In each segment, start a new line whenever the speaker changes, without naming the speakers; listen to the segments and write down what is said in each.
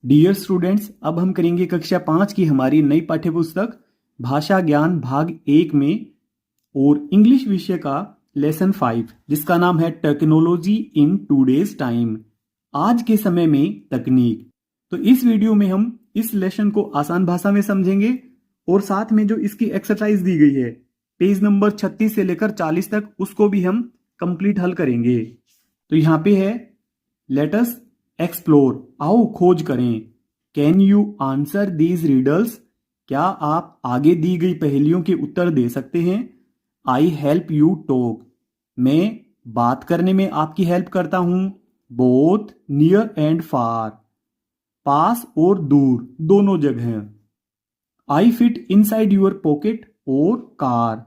Dear students, अब हम करेंगे कक्षा 5 की हमारी नई पाठ्यपुस्तक भाषा ज्ञान भाग 1 में और इंग्लिश विषय का लेसन 5 जिसका नाम है टेक्नोलॉजी इन टूडेज टाइम, आज के समय में तकनीक। तो इस वीडियो में हम इस लेसन को आसान भाषा में समझेंगे और साथ में जो इसकी एक्सरसाइज दी गई है पेज नंबर 36 से लेकर 40 तक उसको भी हम कंप्लीट हल करेंगे। तो यहाँ पे है लेट अस एक्सप्लोर, आओ खोज करें। Can you answer these riddles, क्या आप आगे दी गई पहेलियों के उत्तर दे सकते हैं। आई हेल्प यू टॉक, मैं बात करने में आपकी हेल्प करता हूं। बोथ नियर एंड फार, पास और दूर दोनों जगह। I fit inside your pocket और कार,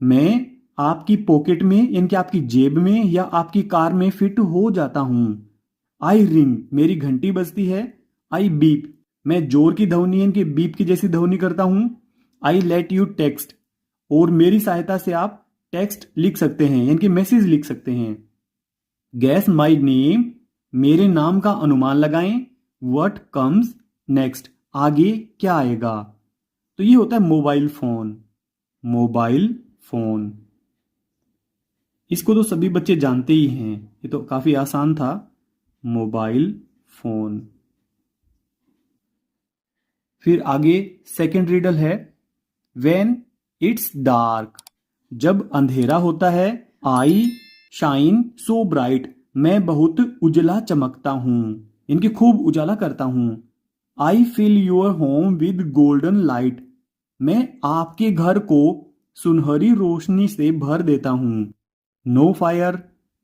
मैं आपकी पॉकेट में यानी कि आपकी जेब में या आपकी कार में फिट हो जाता हूं। आई रिंग, मेरी घंटी बजती है। आई बीप, मैं जोर की ध्वनि यानी कि बीप की जैसी ध्वनि करता हूं। आई लेट यू टेक्स्ट, और मेरी सहायता से आप टेक्स्ट लिख सकते हैं यानी कि मैसेज लिख सकते हैं। गैस माई नेम, मेरे नाम का अनुमान लगाएं। व्हाट कम्स नेक्स्ट, आगे क्या आएगा। तो ये होता है मोबाइल फोन। मोबाइल फोन, इसको तो सभी बच्चे जानते ही हैं, ये तो काफी आसान था। Mobile phone. फिर आगे सेकंड रीडल है व्हेन इट्स डार्क, जब अंधेरा होता है। आई शाइन सो ब्राइट, मैं बहुत उजला चमकता हूं, इनकी खूब उजाला करता हूं। आई fill your home with golden light, मैं आपके घर को सुनहरी रोशनी से भर देता हूं। नो फायर,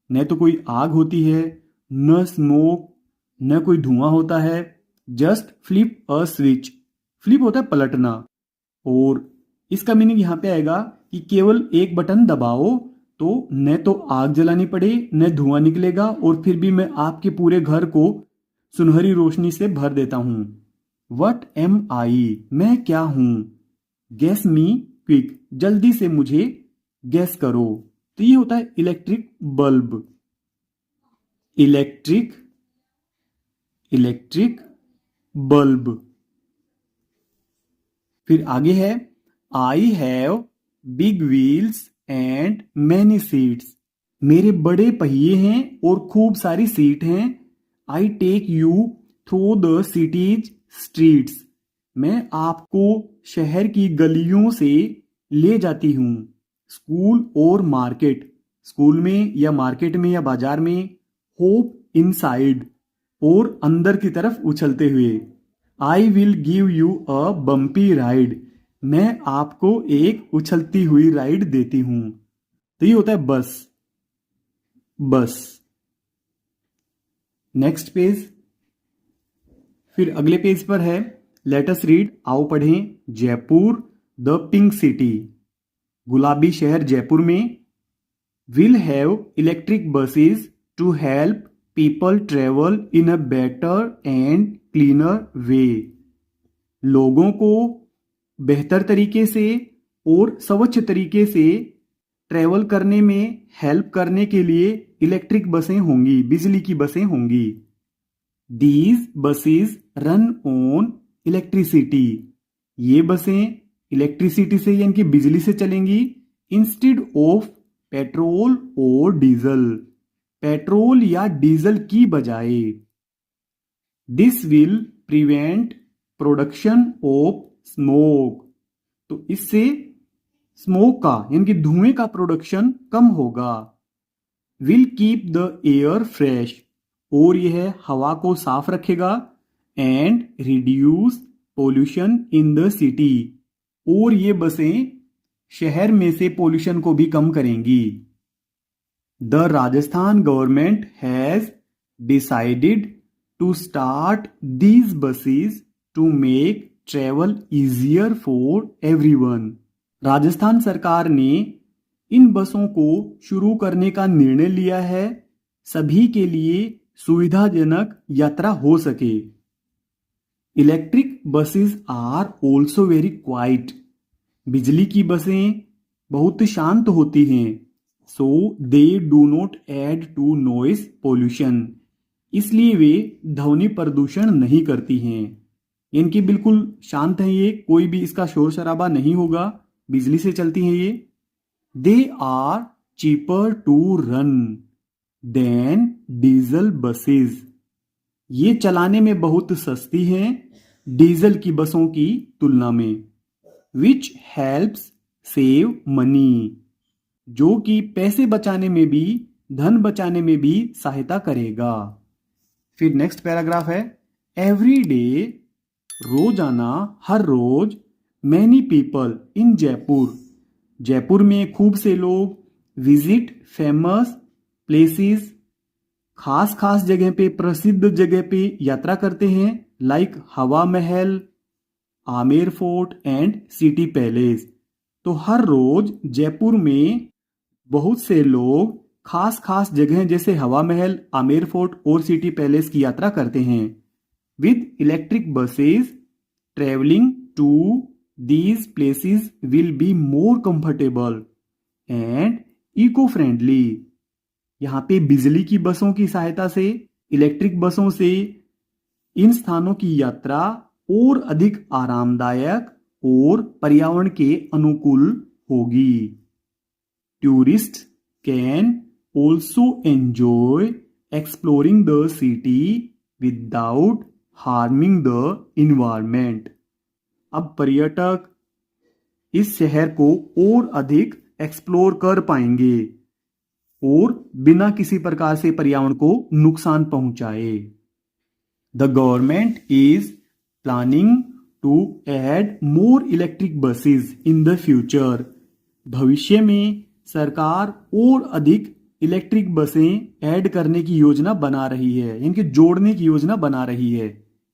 न तो कोई आग होती है, न स्मोक, न कोई धुआं होता है। Just flip a switch, flip होता है पलटना, और इसका मीनिंग यहां पे आएगा कि केवल एक बटन दबाओ तो न तो आग जलानी पड़े न धुआं निकलेगा, और फिर भी मैं आपके पूरे घर को सुनहरी रोशनी से भर देता हूं। वट एम आई, मैं क्या हूं। गेस मी क्विक, जल्दी से मुझे गेस करो। तो ये होता है electric bulb. Electric electric bulb. फिर आगे है I have big wheels and many seats, मेरे बड़े पहिए हैं और खूब सारी सीट हैं। I take you through the cities streets, मैं आपको शहर की गलियों से ले जाती हूं। स्कूल और मार्केट, स्कूल में या मार्केट में या बाजार में। होप इनसाइड, और अंदर की तरफ उछलते हुए। I will give you a bumpy ride, मैं आपको एक उछलती हुई राइड देती हूं। तो ये होता है बस। बस। Next page. फिर अगले पेज पर है लेट अस रीड, आओ पढ़ें। जयपुर द पिंक सिटी, गुलाबी शहर जयपुर में। Will have electric buses to help people travel in a better and cleaner way, लोगों को बेहतर तरीके से और स्वच्छ तरीके से ट्रेवल करने में हेल्प करने के लिए इलेक्ट्रिक बसें होंगी, बिजली की बसें होंगी। These buses run on electricity, ये बसें इलेक्ट्रिसिटी से यानी कि बिजली से चलेंगी। इंस्टेड ऑफ पेट्रोल और डीजल, पेट्रोल या डीजल की बजाय। This will prevent production of smoke, तो इससे स्मोक का यानी कि धुएं का प्रोडक्शन कम होगा। Will keep the air fresh, और यह हवा को साफ रखेगा। And reduce pollution in the city, और ये बसें शहर में से पोल्यूशन को भी कम करेंगी। The Rajasthan government has decided to start these buses to make travel easier for everyone, Rajasthan सरकार ने इन बसों को शुरू करने का निर्णय लिया है सभी के लिए सुविधाजनक यात्रा हो सके। Electric buses are also very quiet, बिजली की बसें बहुत शांत होती हैं। So they do not add to noise pollution, इसलिए वे ध्वनि प्रदूषण नहीं करती हैं। इनकी बिल्कुल शांत है, ये कोई भी इसका शोर शराबा नहीं होगा, बिजली से चलती हैं ये। They are cheaper to run than diesel buses. ये चलाने में बहुत सस्ती हैं डीजल की बसों की तुलना में। विच हेल्प्स सेव मनी, जो कि पैसे बचाने में भी, धन बचाने में भी सहायता करेगा। फिर नेक्स्ट पैराग्राफ है, एवरी डे, रोजाना, हर रोज, many people in Jaipur, Jaipur में खूब से लोग, विजिट फेमस प्लेसेस, खास खास जगह पे, प्रसिद्ध जगह पे यात्रा करते हैं, लाइक हवा Mahal, Amer fort and city palace. तो हर रोज जयपुर में बहुत से लोग खास खास जगह जैसे हवा महल, आमेर फोर्ट और सिटी पैलेस की यात्रा करते हैं। With electric buses travelling to these places will be more comfortable and eco friendly. यहाँ पे बिजली की बसों की सहायता से, इलेक्ट्रिक बसों से इन स्थानों की यात्रा और अधिक आरामदायक और पर्यावरण के अनुकूल होगी। Tourist can also enjoy exploring the city without harming the environment। अब पर्यटक इस शहर को और अधिक एक्सप्लोर कर पाएंगे और बिना किसी प्रकार से पर्यावरण को नुकसान पहुंचाए। The government is planning to add more electric buses in the future. भविष्य में सरकार और अधिक इलेक्ट्रिक बसें ऐड करने की योजना बना रही है, इनके जोड़ने की योजना बना रही है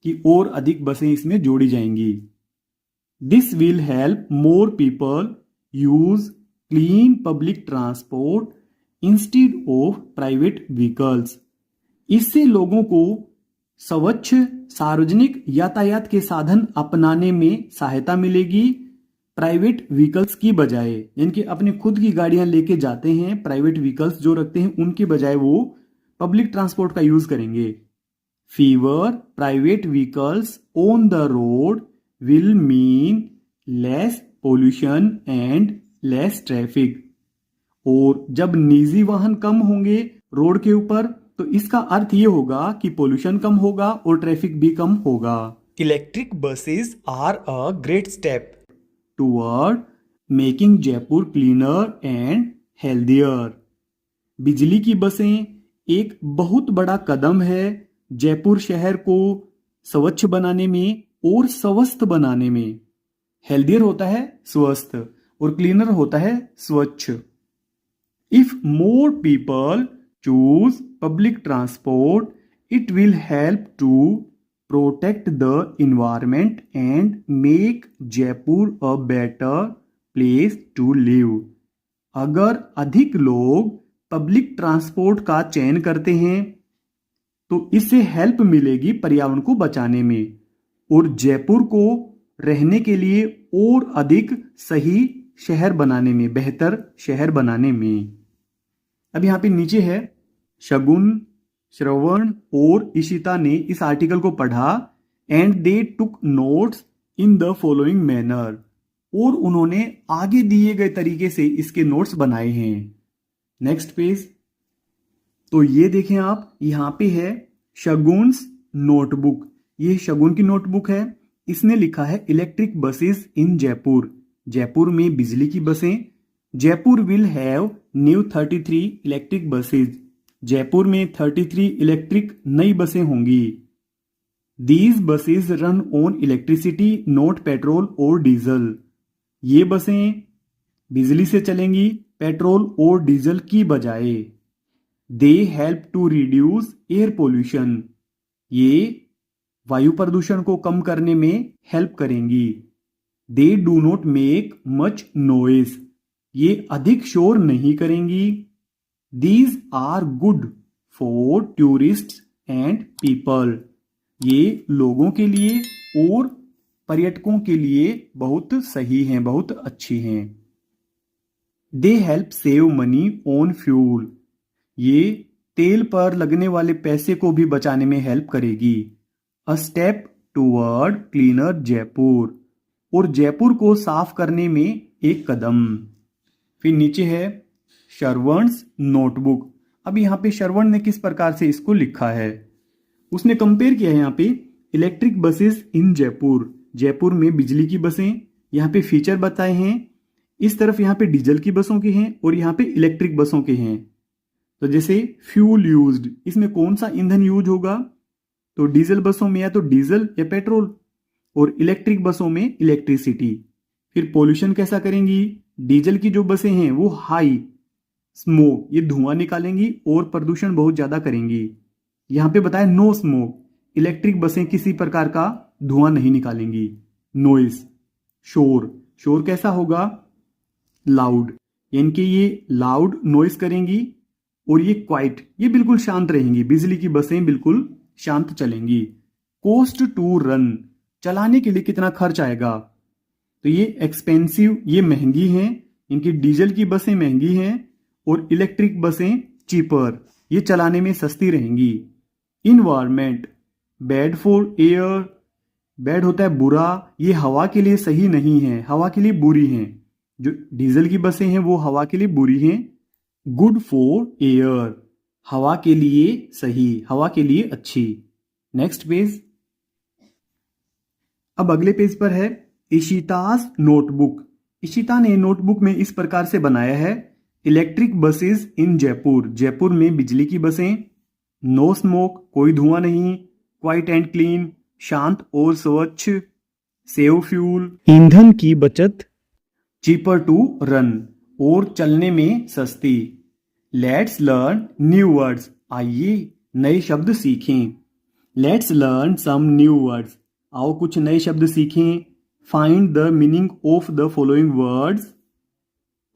कि और अधिक बसें इसमें जोड़ी जाएंगी। This will help more people use clean public transport instead of private vehicles. इससे लोगों को स्वच्छ सार्वजनिक यातायात के साधन अपनाने में सहायता मिलेगी, प्राइवेट व्हीकल्स की बजाय। यानी अपने खुद की गाड़ियां लेके जाते हैं, प्राइवेट व्हीकल्स जो रखते हैं उनके बजाय वो पब्लिक ट्रांसपोर्ट का यूज करेंगे। Fever private vehicles on the road will mean less pollution and less traffic. और जब निजी वाहन कम होंगे रोड के ऊपर तो इसका अर्थ ये होगा कि पोल्यूशन कम होगा और ट्रैफिक भी कम होगा। Electric buses are a great step toward making Jaipur cleaner and healthier. बिजली की बसें एक बहुत बड़ा कदम है जयपुर शहर को स्वच्छ बनाने में और स्वस्थ बनाने में। हेल्दियर होता है स्वस्थ और क्लीनर होता है स्वच्छ। If more people choose public transport it will help to protect the environment and make Jaipur a better place to live। अगर अधिक लोग पब्लिक ट्रांसपोर्ट का चयन करते हैं तो इससे हेल्प मिलेगी पर्यावरण को बचाने में और जयपुर को रहने के लिए और अधिक सही शहर बनाने में, बेहतर शहर बनाने में। अब यहाँ पे नीचे है, शगुन, श्रवण और इशिता ने इस आर्टिकल को पढ़ा and they took notes in the following manner, और उन्होंने आगे दिए गए तरीके से इसके नोट्स बनाए हैं। Next page. तो ये देखें आप, यहां पे है शगुन्स नोटबुक। ये शगुन की नोटबुक है। इसने लिखा है इलेक्ट्रिक बसेस इन जयपुर, जयपुर में बिजली की बसें। Jaipur will have new 33 electric buses, Jaipur में 33 इलेक्ट्रिक नई बसें होंगी। These buses run on electricity not petrol और डीजल। ये बसें बिजली से चलेंगी, पेट्रोल और डीजल की बजाय। They help to reduce air pollution, ये वायु प्रदूषण को कम करने में हेल्प करेंगी। They do not make much noise, ये अधिक शोर नहीं करेंगी। These are good for tourists and people, ये लोगों के लिए और पर्यटकों के लिए बहुत सही हैं, बहुत अच्छी हैं। They help save money on fuel, ये तेल पर लगने वाले पैसे को भी बचाने में हेल्प करेगी। A step toward cleaner Jaipur, और जयपुर को साफ करने में एक कदम। फिर नीचे है श्रवण्स नोटबुक। अब यहाँ पे श्रवण ने किस प्रकार से इसको लिखा है, उसने कंपेयर किया है यहाँ पे इलेक्ट्रिक बसेस इन जयपुर, जयपुर में बिजली की बसें, यहाँ पे फीचर बताए हैं। इस तरफ यहाँ पे डीजल की बसों के हैं और यहाँ पे इलेक्ट्रिक बसों के हैं। तो जैसे फ्यूल यूज्ड, इसमें कौन सा ईंधन यूज होगा, तो डीजल बसों में या तो डीजल या पेट्रोल, और इलेक्ट्रिक बसों में इलेक्ट्रिसिटी। फिर पोल्यूशन कैसा करेंगी, डीजल की जो बसें हैं वो हाई स्मोक, ये धुआं निकालेंगी और प्रदूषण बहुत ज्यादा करेंगी। यहां पे बताया नो स्मोक, इलेक्ट्रिक बसें किसी प्रकार का धुआं नहीं निकालेंगी। नॉइस, शोर, शोर कैसा होगा, लाउड, यानी कि ये लाउड नॉइस करेंगी। और ये क्वाइट, ये बिल्कुल शांत रहेंगी, बिजली की बसें बिल्कुल शांत चलेंगी। कॉस्ट टू रन, चलाने के लिए कितना खर्च आएगा, तो ये एक्सपेंसिव, ये महंगी हैं, इनकी डीजल की बसें महंगी हैं और इलेक्ट्रिक बसें चीपर, ये चलाने में सस्ती रहेंगी। Environment, bad for air, bad होता है बुरा, ये हवा के लिए सही नहीं है, हवा के लिए बुरी हैं। जो डीजल की बसें हैं वो हवा के लिए बुरी हैं। गुड फॉर एयर, हवा के लिए सही, हवा के लिए अच्छी। Next page. अब अगले पेज पर है इशितास नोटबुक। इशिता ने नोटबुक में इस प्रकार से बनाया है इलेक्ट्रिक बसेस इन जयपुर, जयपुर में बिजली की बसें, नो स्मोक, कोई धुआं नहीं, क्वाइट एंड क्लीन, शांत और स्वच्छ, सेव फ्यूल, ईंधन की बचत, चीपर टू रन, और चलने में सस्ती। लेट्स लर्न न्यू वर्ड्स, आइए नए शब्द सीखें। Let's learn some new words, आओ कुछ नए शब्द सीखें। Find the meaning of the following words,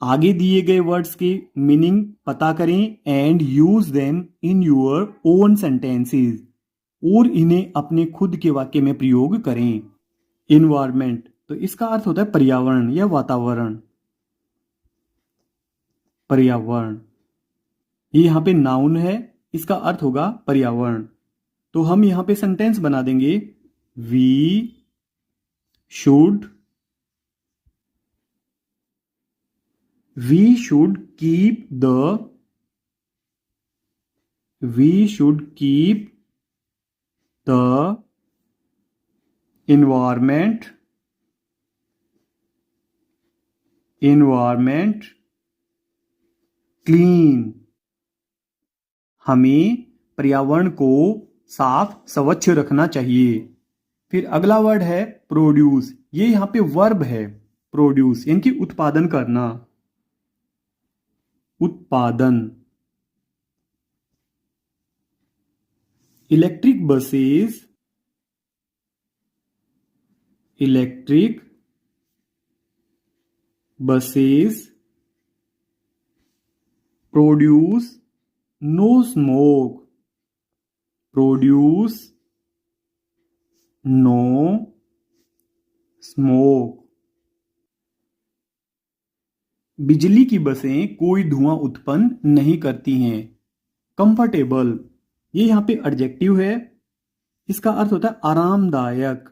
आगे दिए गए वर्ड्स के मीनिंग पता करें। And use them in your own sentences, और इन्हें अपने खुद के वाक्य में प्रयोग करें। इन्वायरमेंट, तो इसका अर्थ होता है पर्यावरण या वातावरण, पर्यावरण, ये यहां पे नाउन है, इसका अर्थ होगा पर्यावरण। तो हम यहां पे सेंटेंस बना देंगे, we should keep the environment clean, हमें पर्यावरण को साफ स्वच्छ रखना चाहिए। फिर अगला वर्ड है प्रोड्यूस, ये यहां पे वर्ब है प्रोड्यूस, इनकी उत्पादन करना, उत्पादन। Electric buses produce no smoke, बिजली की बसें कोई धुआं उत्पन्न नहीं करती हैं। कंफर्टेबल, ये यहां पे एडजेक्टिव है, इसका अर्थ होता है आरामदायक,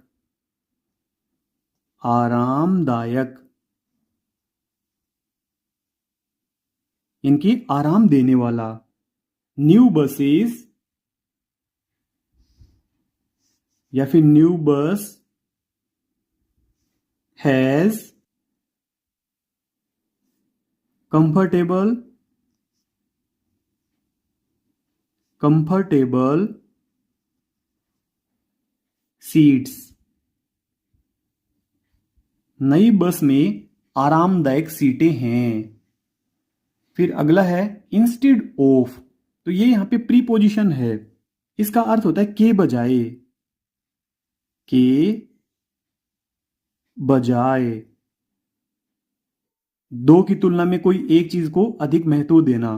इनकी आराम देने वाला। न्यू बसेस या फिर new bus has comfortable seats, नई बस में आरामदायक सीटें हैं। फिर अगला है इंस्टेड ऑफ, तो ये यहां पे प्रीपोजिशन है, इसका अर्थ होता है के बजाय, दो की तुलना में कोई एक चीज को अधिक महत्व देना।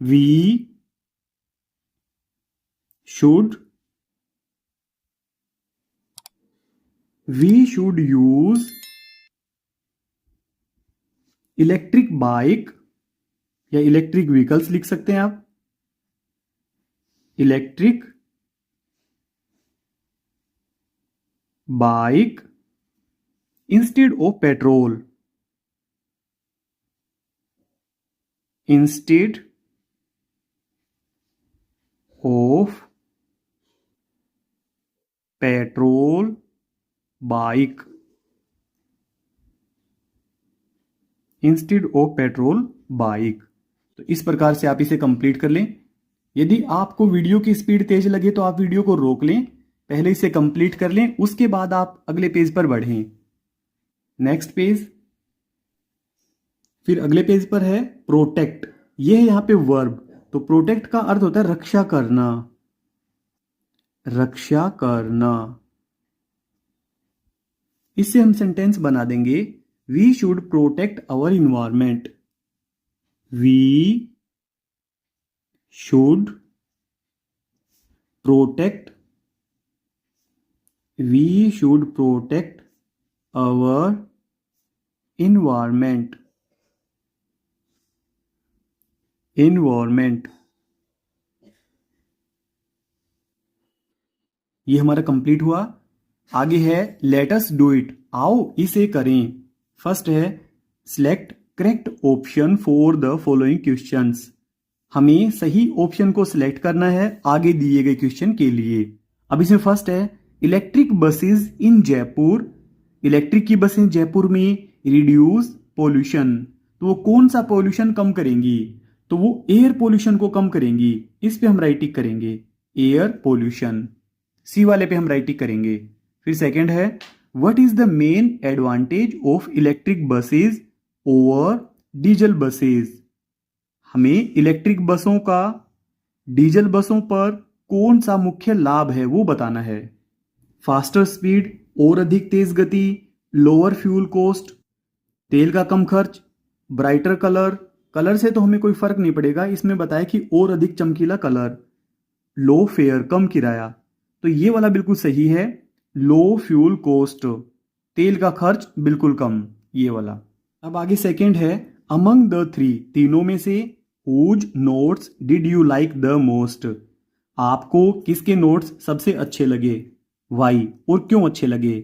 We should use electric bike या इलेक्ट्रिक व्हीकल्स लिख सकते हैं आप। Electric bike instead of petrol, instead of petrol bike, instead of petrol bike. तो इस प्रकार से आप इसे कंप्लीट कर लें। यदि आपको वीडियो की स्पीड तेज लगे तो आप वीडियो को रोक लें, पहले इसे कंप्लीट कर लें, उसके बाद आप अगले पेज पर बढ़ें। नेक्स्ट पेज, फिर अगले पेज पर है प्रोटेक्ट। यह है यहां पे वर्ब। तो प्रोटेक्ट का अर्थ होता है रक्षा करना, रक्षा करना। इससे हम सेंटेंस बना देंगे, we should protect our environment, we should protect, we should protect our environment, environment. ये हमारा कंप्लीट हुआ। आगे है लेट अस डू इट, आओ इसे करें। फर्स्ट है select correct option for the following questions. हमें सही ऑप्शन को सिलेक्ट करना है आगे दिए गए क्वेश्चन के लिए। अब इसमें फर्स्ट है इलेक्ट्रिक बसेस इन जयपुर, इलेक्ट्रिक की बसें जयपुर में रिड्यूस पोल्यूशन। तो वो कौन सा पोल्यूशन कम करेंगी? तो वो एयर पोल्यूशन को कम करेंगी। इस पे हम राइट टिक करेंगे, एयर पोल्यूशन। सी वाले पे हम राइट टिक करेंगे। फिर सेकंड है what is the main advantage of electric buses over diesel buses. हमें इलेक्ट्रिक बसों का डीजल बसों पर कौन सा मुख्य लाभ है वो बताना है। फास्टर स्पीड, और अधिक तेज गति, लोअर फ्यूल कॉस्ट, तेल का कम खर्च, ब्राइटर कलर। कलर से तो हमें कोई फर्क नहीं पड़ेगा, इसमें बताया कि और अधिक चमकीला कलर, लो फेयर कम किराया। तो ये वाला बिल्कुल सही है, लो फ्यूल कॉस्ट, तेल का खर्च बिल्कुल कम, ये वाला। अब आगे सेकंड है अमंग द थ्री, तीनों में से whose notes did you like the most. आपको किसके नोट्स सबसे अच्छे लगे, वाई, और क्यों अच्छे लगे।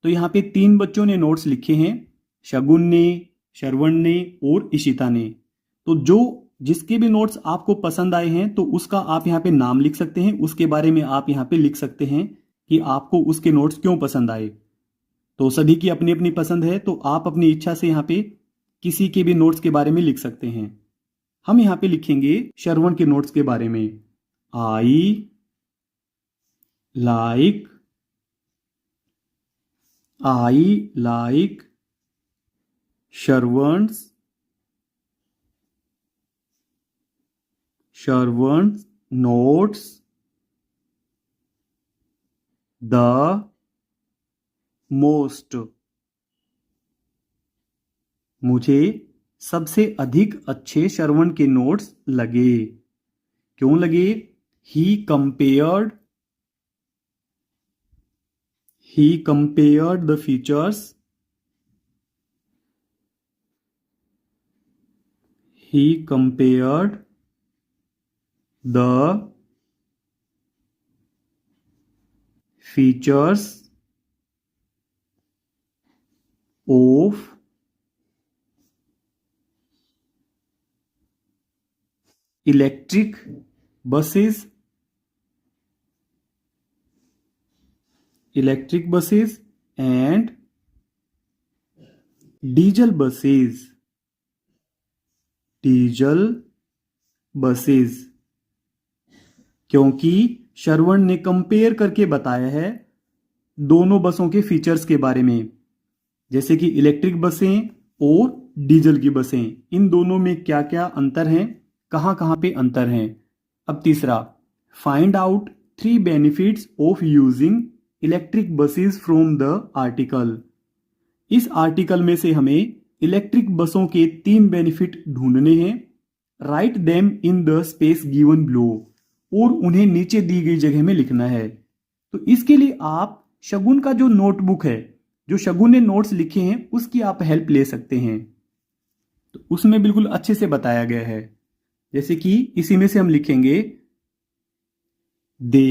तो यहाँ पे 3 बच्चों ने नोट्स लिखे हैं, शगुन ने, श्रवण ने और इशिता ने। तो जो जिसके भी नोट्स आपको पसंद आए हैं तो उसका आप यहाँ पे नाम लिख सकते हैं, उसके बारे में आप यहाँ पे लिख सकते हैं कि आपको उसके नोट्स क्यों पसंद आए। तो सभी की अपनी अपनी पसंद है, तो आप अपनी इच्छा से यहाँ पे किसी के भी नोट्स के बारे में लिख सकते हैं। हम यहाँ पे लिखेंगे श्रवण के नोट्स के बारे में, I like Shravan notes the most. मुझे सबसे अधिक अच्छे श्रवण के नोट्स लगे। क्यों लगे? He compared the features, he compared the features of electric buses and diesel buses, क्योंकि श्रवण ने कंपेयर करके बताया है दोनों बसों के फीचर्स के बारे में, जैसे कि इलेक्ट्रिक बसें और डीजल की बसें, इन दोनों में क्या क्या अंतर हैं, कहां कहां पे अंतर हैं। अब तीसरा, find out 3 benefits of using electric buses from the article. इस आर्टिकल में से हमें इलेक्ट्रिक बसों के 3 बेनिफिट ढूंढने हैं। Write them in the space given below, और उन्हें नीचे दी गई जगह में लिखना है। तो इसके लिए आप शगुन का जो नोटबुक है, जो शगुन ने नोट्स लिखे हैं, उसकी आप हेल्प ले सकते हैं। तो उसमें बिल्कुल अच्छे से बताया गया है। जैसे कि इसी में से हम लिखेंगे they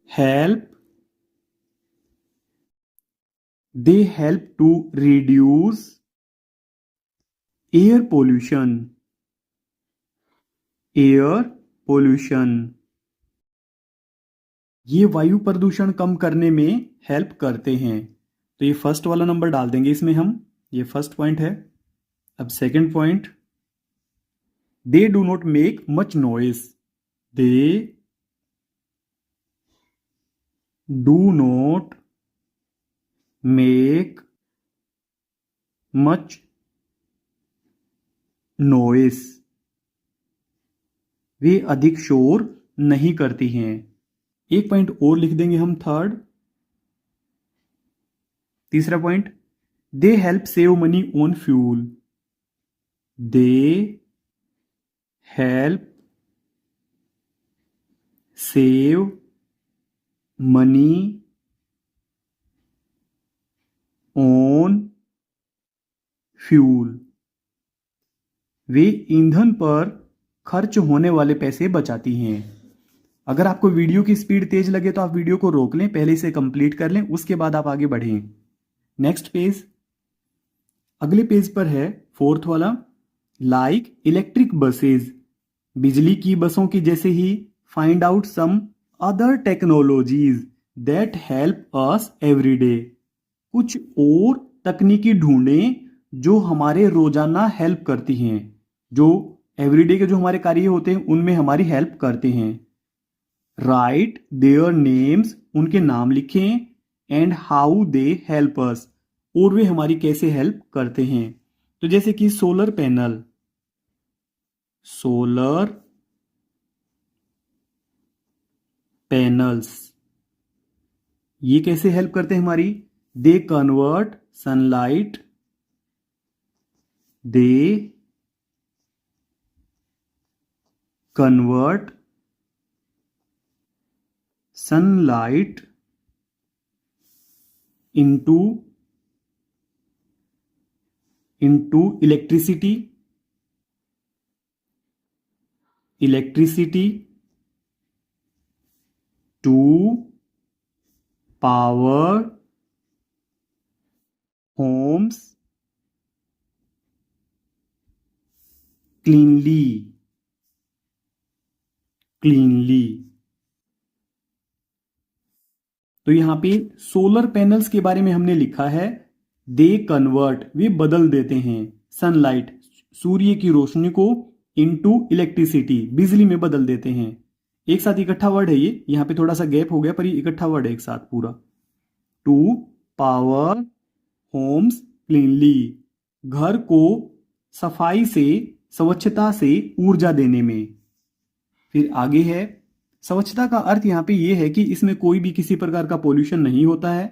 help to reduce air pollution. ये वायु प्रदूषण कम करने में हेल्प करते हैं। तो ये फर्स्ट वाला नंबर डाल देंगे इसमें हम, ये फर्स्ट पॉइंट है। अब second point, they do not make much noise. They do not make much noise. वे अधिक शोर नहीं करती हैं। एक पॉइंट और लिख देंगे हम, थर्ड, तीसरा point, they help save money on fuel. They help save money on fuel. वे ईंधन पर खर्च होने वाले पैसे बचाती हैं। अगर आपको वीडियो की स्पीड तेज लगे तो आप वीडियो को रोक लें, पहले इसे कंप्लीट कर लें, उसके बाद आप आगे बढ़ें। नेक्स्ट पेज, अगले पेज पर है फोर्थ वाला, लाइक इलेक्ट्रिक बसेज। बिजली की बसों की जैसे ही find out some other technologies that help us every day. कुछ और तकनीकी ढूंढें जो हमारे रोजाना हेल्प करती हैं, जो एवरीडे के जो हमारे कार्य होते हैं उनमें हमारी हेल्प करते हैं। राइट देयर नेम्स, उनके नाम लिखें, and how they help us, और वे हमारी कैसे हेल्प करते हैं। तो जैसे कि सोलर पैनल्स, ये कैसे हेल्प करते हैं हमारी? They convert sunlight into electricity to power homes cleanly। तो यहां पे सोलर पैनल्स के बारे में हमने लिखा है, दे कन्वर्ट, वे बदल देते हैं, सनलाइट, सूर्य की रोशनी को, इनटू इलेक्ट्रिसिटी, बिजली में बदल देते हैं। एक साथ इकट्ठा वर्ड है ये, यहां पे थोड़ा सा गैप हो गया पर ये इकट्ठा वर्ड है एक साथ पूरा। टू पावर होम्स क्लीनली, घर को सफाई से, स्वच्छता से ऊर्जा देने में। फिर आगे है, स्वच्छता का अर्थ यहां पे ये है कि इसमें कोई भी किसी प्रकार का पोल्यूशन नहीं होता है,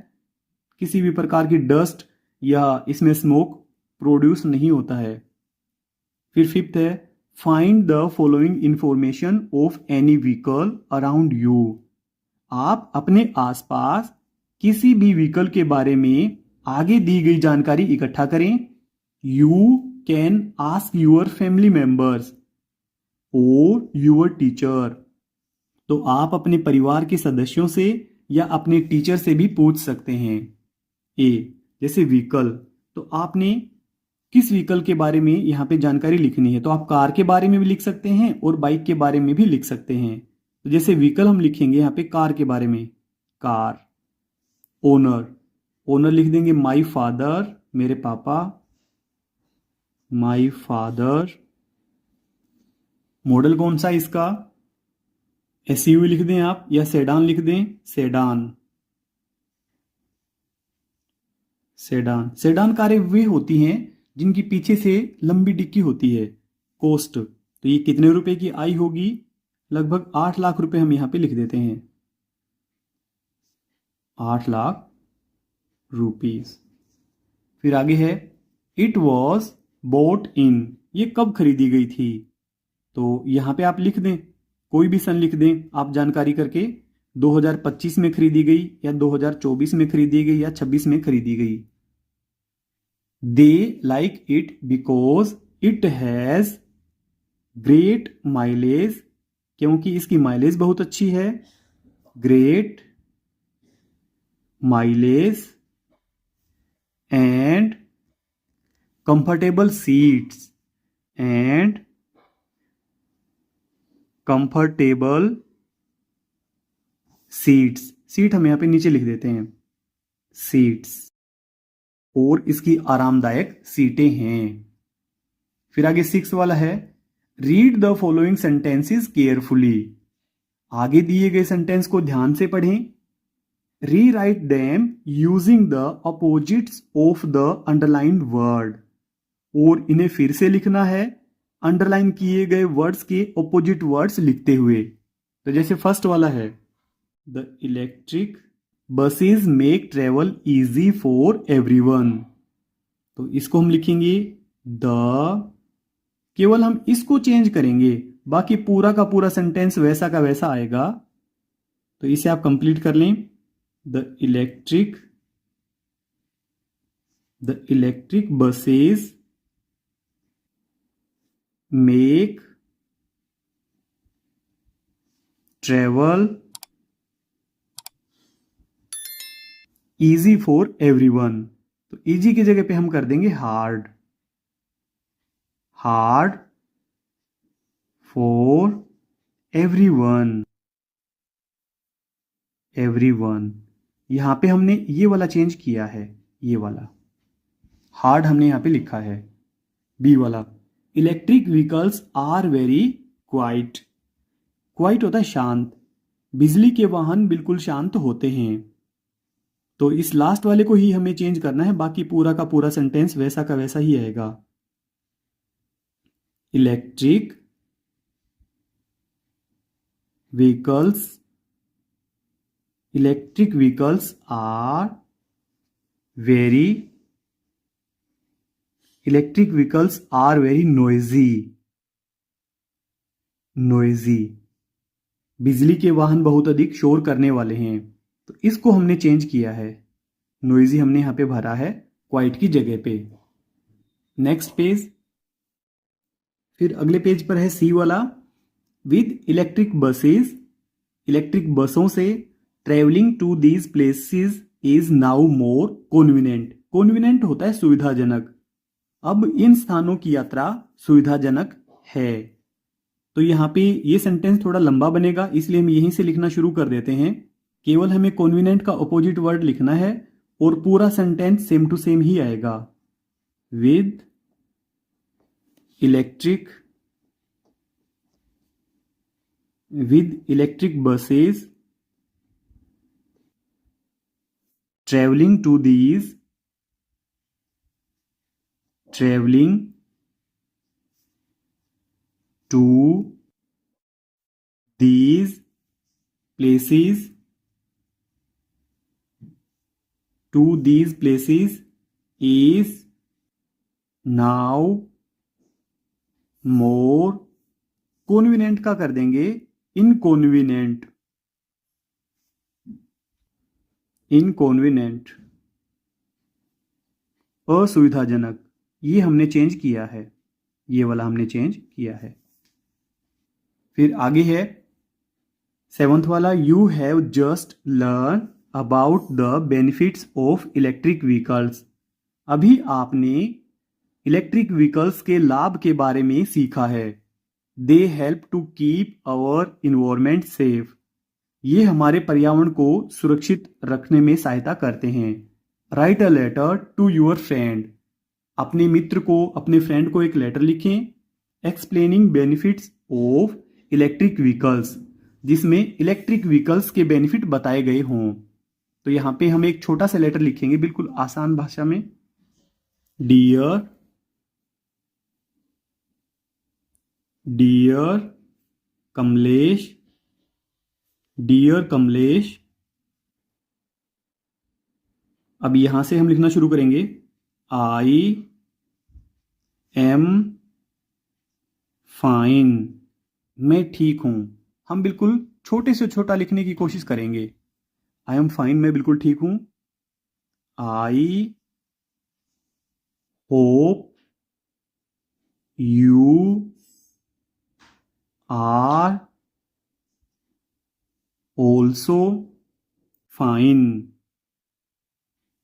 किसी भी प्रकार की डस्ट या इसमें स्मोक प्रोड्यूस नहीं होता है। फिर फिफ्थ है, find the following information of any vehicle around you. आप अपने आसपास किसी भी व्हीकल के बारे में आगे दी गई जानकारी इकट्ठा करें। You can ask your family members और यूर टीचर। तो आप अपने परिवार के सदस्यों से या अपने टीचर से भी पूछ सकते हैं। ए, जैसे व्हीकल, तो आपने किस व्हीकल के बारे में यहां पे जानकारी लिखनी है, तो आप कार के बारे में भी लिख सकते हैं और बाइक के बारे में भी लिख सकते हैं। तो जैसे व्हीकल हम लिखेंगे यहां पे कार के बारे में, कार। ओनर लिख देंगे माई फादर, मेरे पापा, माई फादर। मॉडल कौन सा इसका? एसयूवी लिख दें आप, या सेडान लिख दें, सेडान कारें वे होती हैं जिनकी पीछे से लंबी डिक्की होती है। कॉस्ट, तो ये कितने रुपए की आई होगी? लगभग 8 लाख रुपए हम यहां पे लिख देते हैं, 8 लाख रुपीस। फिर आगे है, इट वॉज बोट इन, ये कब खरीदी गई थी? तो यहां पे आप लिख दें, कोई भी सन लिख दें आप जानकारी करके, 2025 में खरीदी गई या 2024 में खरीदी गई या 26 में खरीदी गई। They like it because it has great mileage क्योंकि इसकी माइलेज बहुत अच्छी है। Great mileage and comfortable seats and comfortable seats. Seat हम यहां पे नीचे लिख देते हैं, सीट्स, और इसकी आरामदायक सीटें हैं। फिर आगे 6 वाला है, read the following sentences carefully. आगे दिए गए सेंटेंस को ध्यान से पढ़ें। Rewrite them using the opposites of the underlined word. और इन्हें फिर से लिखना है अंडरलाइन किए गए वर्ड्स के ऑपोजिट वर्ड्स लिखते हुए। तो जैसे फर्स्ट वाला है, the electric buses make travel easy for everyone. तो इसको हम लिखेंगे द, केवल हम इसको चेंज करेंगे, बाकी पूरा का पूरा सेंटेंस वैसा का वैसा आएगा। तो इसे आप कंप्लीट कर लें। The electric buses make travel easy for everyone. तो इजी की जगह पे हम कर देंगे hard, hard for everyone, everyone. यहां पे हमने ये वाला चेंज किया है, ये वाला हार्ड हमने यहां पे लिखा है। बी वाला, electric vehicles are very quiet. Quiet होता है शांत, बिजली के वाहन बिल्कुल शांत होते हैं। तो इस लास्ट वाले को ही हमें चेंज करना है, बाकी पूरा का पूरा सेंटेंस वैसा का वैसा ही आएगा। Electric vehicles are very noisy. बिजली के वाहन बहुत अधिक शोर करने वाले हैं। तो इसको हमने चेंज किया है, नोइजी हमने यहां पे भरा है क्वाइट की जगह पे। नेक्स्ट पेज, फिर अगले पेज पर है सी वाला, विद इलेक्ट्रिक बसों से travelling to these places is now more convenient. Convenient होता है सुविधाजनक, अब इन स्थानों की यात्रा सुविधाजनक है। तो यहां पे ये सेंटेंस थोड़ा लंबा बनेगा, इसलिए हम यहीं से लिखना शुरू कर देते हैं। केवल हमें कॉन्वीनियंट का अपोजिट वर्ड लिखना है और पूरा सेंटेंस सेम टू सेम ही आएगा। With electric buses travelling to these places is now more convenient का कर देंगे इनकॉन्वीनियंट, असुविधाजनक। ये हमने चेंज किया है, ये वाला हमने चेंज किया है। फिर आगे है 7th वाला, you have just learn about the benefits of electric vehicles. अभी आपने इलेक्ट्रिक व्हीकल्स के लाभ के बारे में सीखा है। They help to keep our environment safe. ये हमारे पर्यावरण को सुरक्षित रखने में सहायता करते हैं। Write a letter to your friend. अपने मित्र को, अपने फ्रेंड को एक लेटर लिखें explaining benefits of electric vehicles, जिसमें इलेक्ट्रिक व्हीकल्स के बेनिफिट बताए गए हों। तो यहां पे हम एक छोटा सा लेटर लिखेंगे बिल्कुल आसान भाषा में। डियर कमलेश, अब यहां से हम लिखना शुरू करेंगे। आई एम फाइन, मैं ठीक हूं। हम बिल्कुल छोटे से छोटा लिखने की कोशिश करेंगे। आई एम फाइन, मैं बिल्कुल ठीक हूं। I hope you are also fine.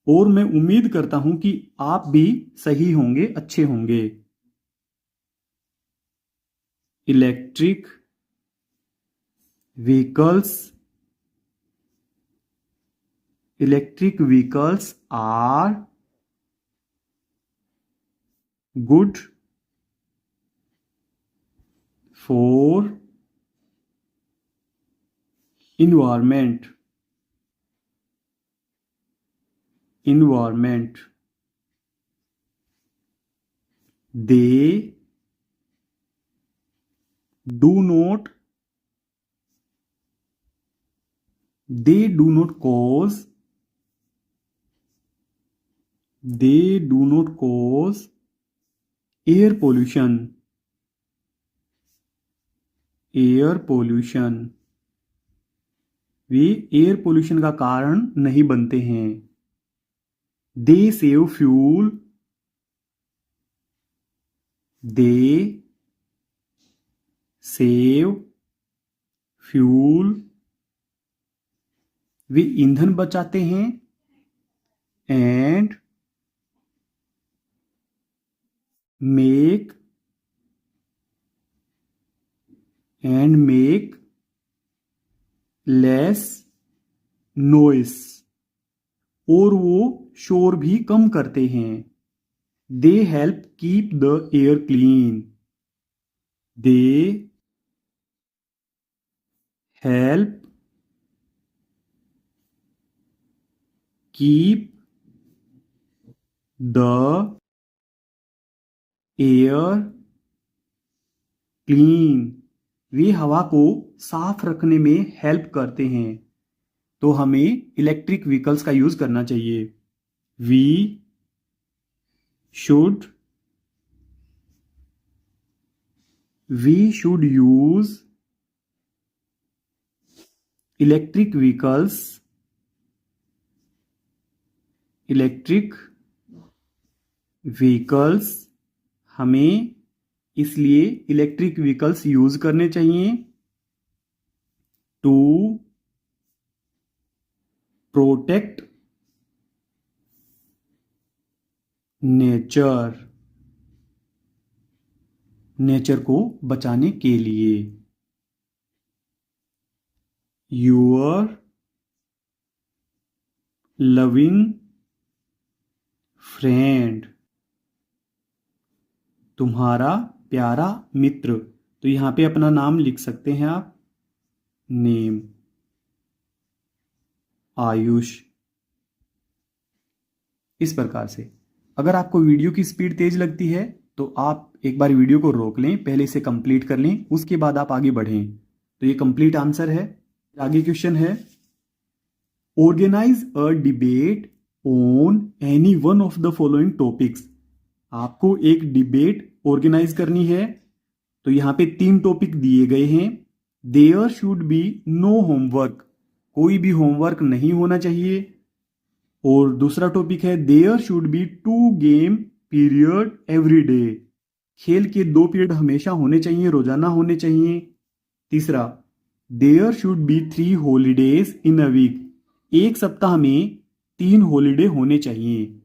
और मैं उम्मीद करता हूं कि आप भी सही होंगे, अच्छे होंगे। Electric vehicles, electric vehicles are good for environment, environment. They do not, they do not cause, they do not cause air pollution, air pollution. वे एयर पोल्यूशन का कारण नहीं बनते हैं। They save fuel, they save fuel. वे ईंधन बचाते हैं। And make less noise. और वो शोर भी कम करते हैं। They help keep the air clean, they help keep the air clean. वे हवा को साफ रखने में हेल्प करते हैं। तो हमें इलेक्ट्रिक व्हीकल्स का यूज करना चाहिए। We should use electric vehicles, electric vehicles. हमें इसलिए इलेक्ट्रिक व्हीकल्स यूज करने चाहिए टू प्रोटेक्ट नेचर, नेचर को बचाने के लिए। योर लविंग फ्रेंड, तुम्हारा प्यारा मित्र। तो यहां पे अपना नाम लिख सकते हैं आप। नेम आयुष। इस प्रकार से अगर आपको वीडियो की स्पीड तेज लगती है तो आप एक बार वीडियो को रोक लें, पहले इसे कंप्लीट कर लें, उसके बाद आप आगे बढ़ें। तो ये कंप्लीट आंसर है। आगे क्वेश्चन है, organize a debate on any one of the following topics. आपको एक डिबेट ऑर्गेनाइज करनी है। तो यहां पे 3 टॉपिक दिए गए हैं। There should be no homework, कोई भी होमवर्क नहीं होना चाहिए। और दूसरा टॉपिक है, there should be 2 game period every day, खेल के 2 पीरियड हमेशा होने चाहिए, रोजाना होने चाहिए। तीसरा, there should be 3 holidays in a week, एक सप्ताह में 3 हॉलीडे होने चाहिए।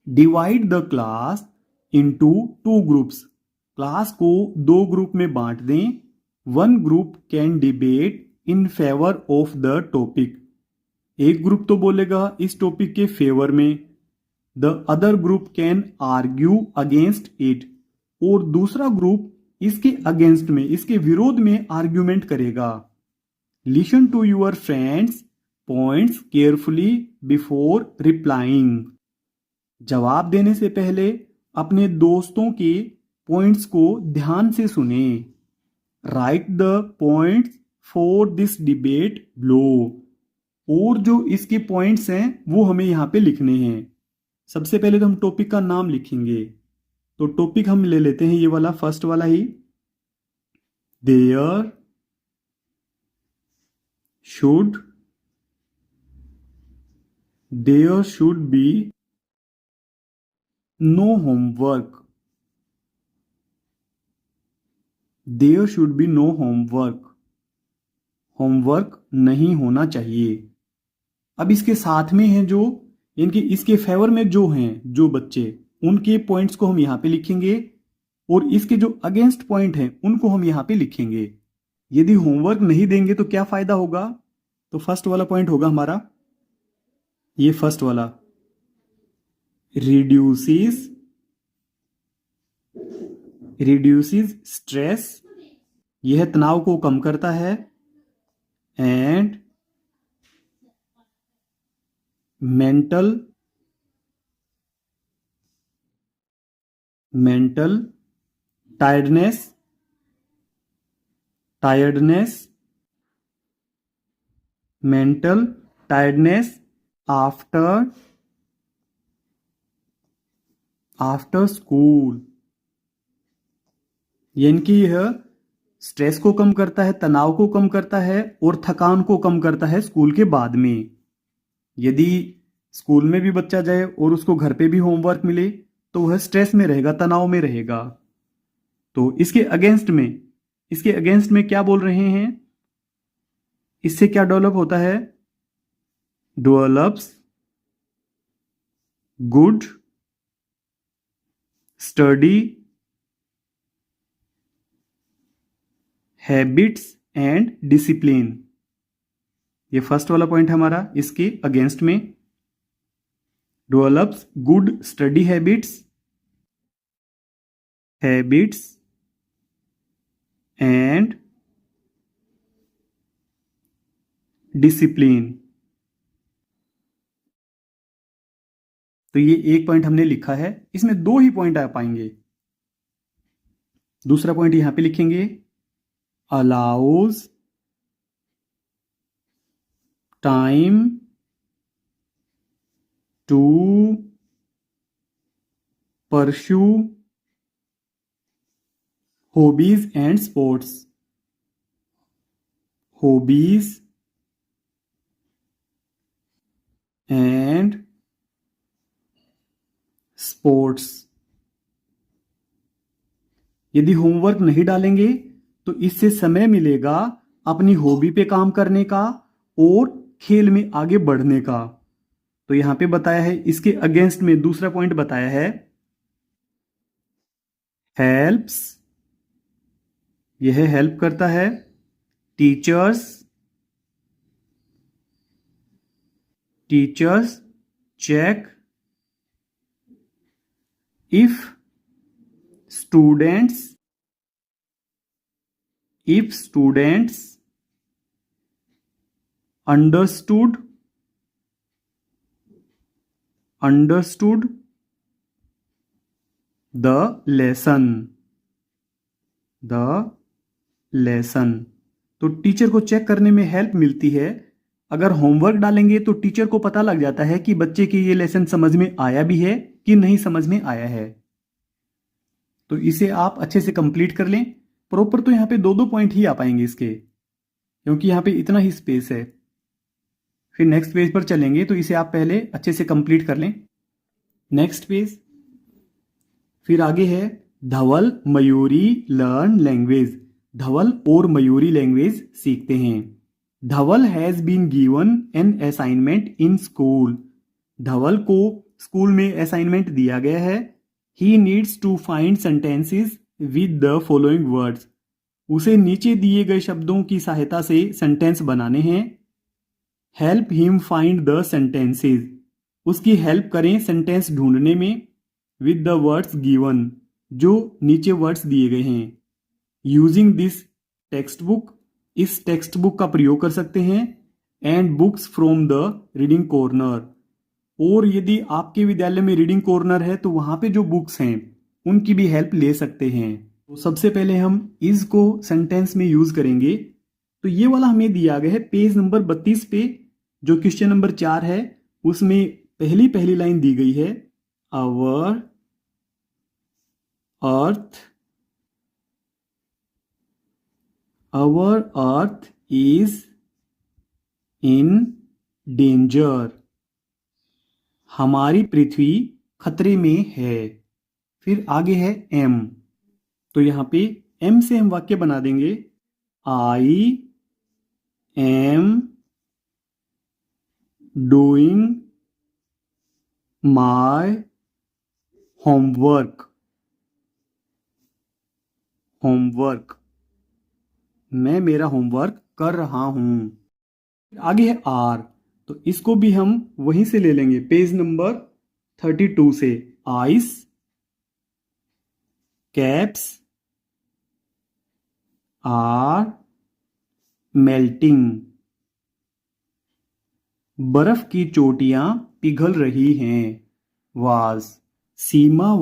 Divide the class into 2 groups, class को 2 ग्रुप में बांट दें। 1 group can debate in favour of the topic, एक ग्रुप तो बोलेगा इस टॉपिक के फेवर में। The other group can argue against it, और दूसरा ग्रुप इसके अगेंस्ट में, इसके विरोध में आर्ग्यूमेंट करेगा। Listen to your friends points carefully before replying, जवाब देने से पहले अपने दोस्तों के पॉइंट्स को ध्यान से सुने। Right the points for this debate below, और जो इसके पॉइंट्स हैं वो हमें यहां पे लिखने हैं। सबसे पहले तो हम टॉपिक का नाम लिखेंगे। तो टॉपिक हम ले लेते हैं ये वाला, फर्स्ट वाला ही। There should be no homework, there should be no homework. Homework नहीं होना चाहिए। अब इसके साथ में है जो इनके इसके फेवर में जो हैं जो बच्चे, उनके पॉइंट्स को हम यहाँ पे लिखेंगे और इसके जो अगेंस्ट पॉइंट हैं उनको हम यहाँ पे लिखेंगे। यदि होमवर्क नहीं देंगे तो क्या फायदा होगा? तो फर्स्ट वाला पॉइंट होगा हमारा, ये फर्स्ट वाला, रिड्यूसेस स्ट्रेस, यह तनाव को कम करता है, and mental tiredness after school. यानी कि यह स्ट्रेस को कम करता है, तनाव को कम करता है और थकान को कम करता है स्कूल के बाद में। यदि स्कूल में भी बच्चा जाए और उसको घर पे भी होमवर्क मिले तो वह स्ट्रेस में रहेगा, तनाव में रहेगा। तो इसके अगेंस्ट में क्या बोल रहे हैं? इससे क्या डेवलप होता है? Develops good study habits and discipline. ये फर्स्ट वाला पॉइंट हमारा इसके अगेंस्ट में, develops good study habits and discipline. तो ये एक पॉइंट हमने लिखा है, इसमें दो ही पॉइंट आ पाएंगे। दूसरा पॉइंट यहां पे लिखेंगे, allows time to pursue hobbies and sports. Hobbies and sports. यदि होमवर्क नहीं डालेंगे तो इससे समय मिलेगा अपनी हॉबी पे काम करने का और खेल में आगे बढ़ने का। तो यहां पे बताया है, इसके अगेंस्ट में दूसरा पॉइंट बताया है, हेल्प्स, यह हेल्प करता है teachers check if students understood the lesson। तो टीचर को चेक करने में हेल्प मिलती है। अगर होमवर्क डालेंगे तो टीचर को पता लग जाता है कि बच्चे के ये लेसन समझ में आया भी है कि नहीं समझ में आया है। तो इसे आप अच्छे से कंप्लीट कर लें। प्रॉपर तो यहां पे दो पॉइंट ही आ पाएंगे इसके, क्योंकि यहां पे इतना ही स्पेस है। फिर नेक्स्ट पेज पर चलेंगे तो इसे आप पहले अच्छे से कंप्लीट कर लें। नेक्स्ट पेज, फिर आगे है धवल मयूरी लर्न लैंग्वेज। धवल और मयूरी लैंग्वेज सीखते हैं। Dhaval has been given an assignment in school. Dhaval को स्कूल में असाइनमेंट दिया गया है। He needs to find sentences with the following words. उसे नीचे दिए गए शब्दों की सहायता से सेंटेंस बनाने हैं। Help him find the sentences. उसकी हेल्प करें सेंटेंस ढूंढने में। विद द वर्ड्स गिवन, जो नीचे वर्ड्स दिए गए हैं। यूजिंग दिस टेक्स्ट बुक, इस टेक्स्ट बुक का प्रयोग कर सकते हैं। And books from the reading corner, और यदि आपके विद्यालय में रीडिंग कॉर्नर है तो वहां पे जो बुक्स हैं उनकी भी हेल्प ले सकते हैं। तो सबसे पहले हम इज को सेंटेंस में यूज करेंगे। तो ये वाला हमें दिया गया है पेज नंबर 32 पे, जो क्वेश्चन नंबर 4 है उसमें पहली लाइन दी गई है, our earth is in danger. हमारी पृथ्वी खतरे में है। फिर आगे है एम, तो यहां पे एम से हम वाक्य बना देंगे, आई am doing my homework. मैं मेरा होमवर्क कर रहा हूं। आगे है आर, तो इसको भी हम वहीं से ले लेंगे, पेज नंबर 32 से। आइस कैप्स आर मेल्टिंग, बर्फ की चोटियां पिघल रही हैं। Was, Seema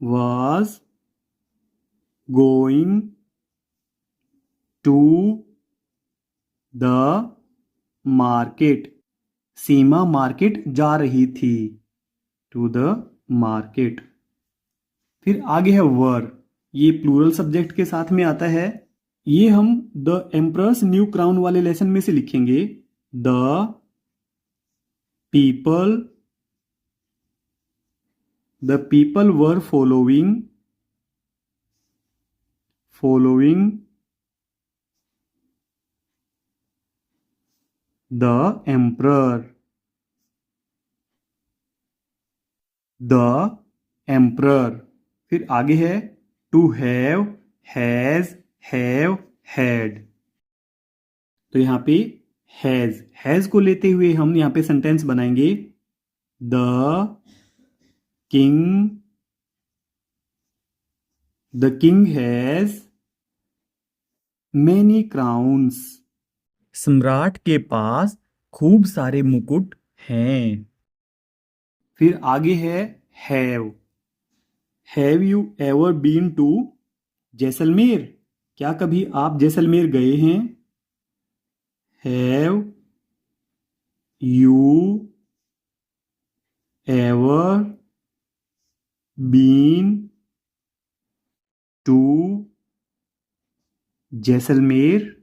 was going to the market, Seema market जा रही थी, टू द मार्केट। फिर आगे है वर, ये प्लूरल सब्जेक्ट के साथ में आता है। ये हम द एम्परर्स न्यू क्राउन वाले लेसन में से लिखेंगे। The people were following the emperor. फिर आगे है टू हैव, हैव, हैड। तो यहां पे हैज को लेते हुए हम यहां पे सेंटेंस बनाएंगे। The king has many crowns, सम्राट के पास खूब सारे मुकुट हैं। फिर आगे है have you ever been to Jaisalmer, क्या कभी आप जैसलमेर गए हैं। Have you ever been to Jaisalmer,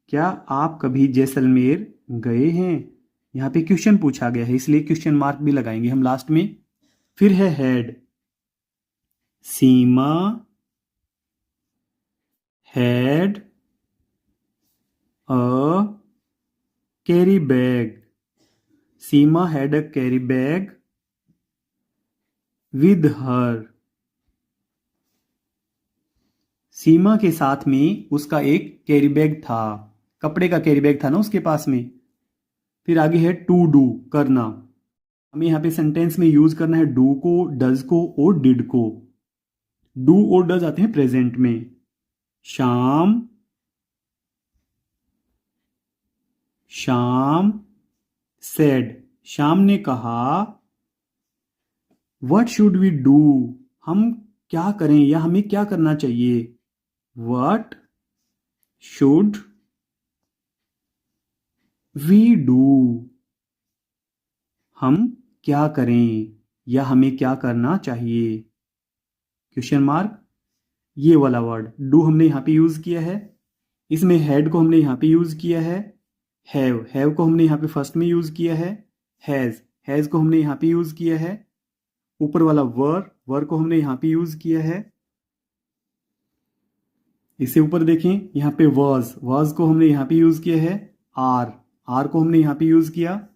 क्या आप कभी जैसलमेर गए हैं। यहां पे क्वेश्चन पूछा गया है, इसलिए क्वेश्चन मार्क भी लगाएंगे हम लास्ट में। फिर है had, Seema had a carry bag, Seema had a carry bag with her, Seema के साथ में उसका एक कैरी बैग था, कपड़े का कैरी बैग था ना उसके पास में। फिर आगे है टू डू, करना। हमें यहां पे सेंटेंस में यूज करना है डू को, डज को और डिड को। डू और डज आते हैं प्रेजेंट में। शाम सेड, शाम ने कहा। व्हाट शुड वी डू, हम क्या करें या हमें क्या करना चाहिए। व्हाट शुड वी डू, हम क्या करें या हमें क्या करना चाहिए। क्वेश्चन मार्क, ये वाला वर्ड डू हमने यहां पे यूज किया है। इसमें हैड को हमने यहां पे यूज किया है। हैव को हमने यहां पे फर्स्ट में यूज किया है। हैज को हमने यहां पे यूज किया है। ऊपर वाला वर को हमने यहां पे यूज किया है। इससे ऊपर देखें, यहां पे वाज को हमने यहां पे यूज किया है। आर को हमने यहां पे यूज किया।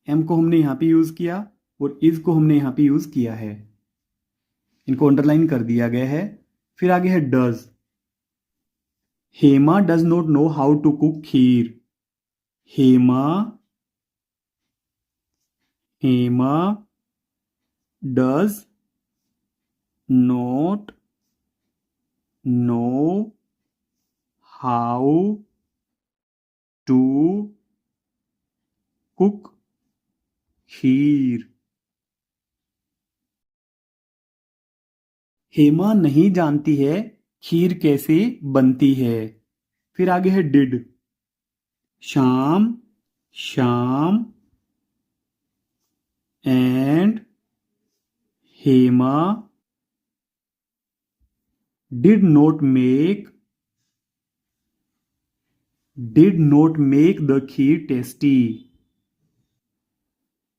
एम को हमने यहां पे यूज किया और इज को हमने यहां पे यूज किया है। इनको अंडरलाइन कर दिया गया है। फिर आगे है does, Hema does not know how to cook kheer, Hema does not know how to cook kheer, Hema नहीं जानती है खीर कैसे बनती है। फिर आगे है डिड, शाम and Hema did not make the kheer tasty,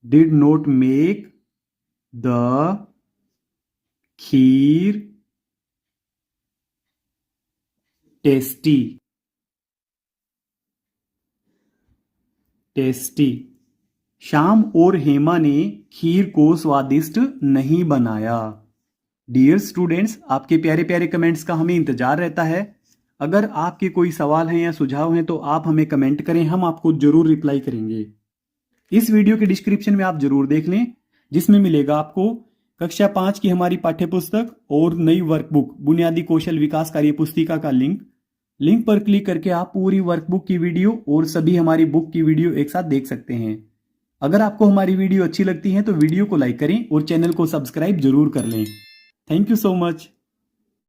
did not make the kheer tasty tasty. Shyam और हेमा ने खीर को स्वादिष्ट नहीं बनाया। डियर स्टूडेंट्स, आपके प्यारे प्यारे कमेंट्स का हमें इंतजार रहता है। अगर आपके कोई सवाल हैं या सुझाव हैं तो आप हमें कमेंट करें, हम आपको जरूर रिप्लाई करेंगे। इस वीडियो के डिस्क्रिप्शन में आप जरूर देख लें, जिसमें मिलेगा आपको कक्षा 5 की हमारी पाठ्य पुस्तक और नई वर्कबुक बुनियादी कौशल विकास कार्य पुस्तिका का लिंक पर क्लिक करके आप पूरी वर्कबुक की वीडियो और सभी हमारी बुक की वीडियो एक साथ देख सकते हैं। अगर आपको हमारी वीडियो अच्छी लगती है तो वीडियो को लाइक करें और चैनल को सब्सक्राइब जरूर कर लें। Thank you so much.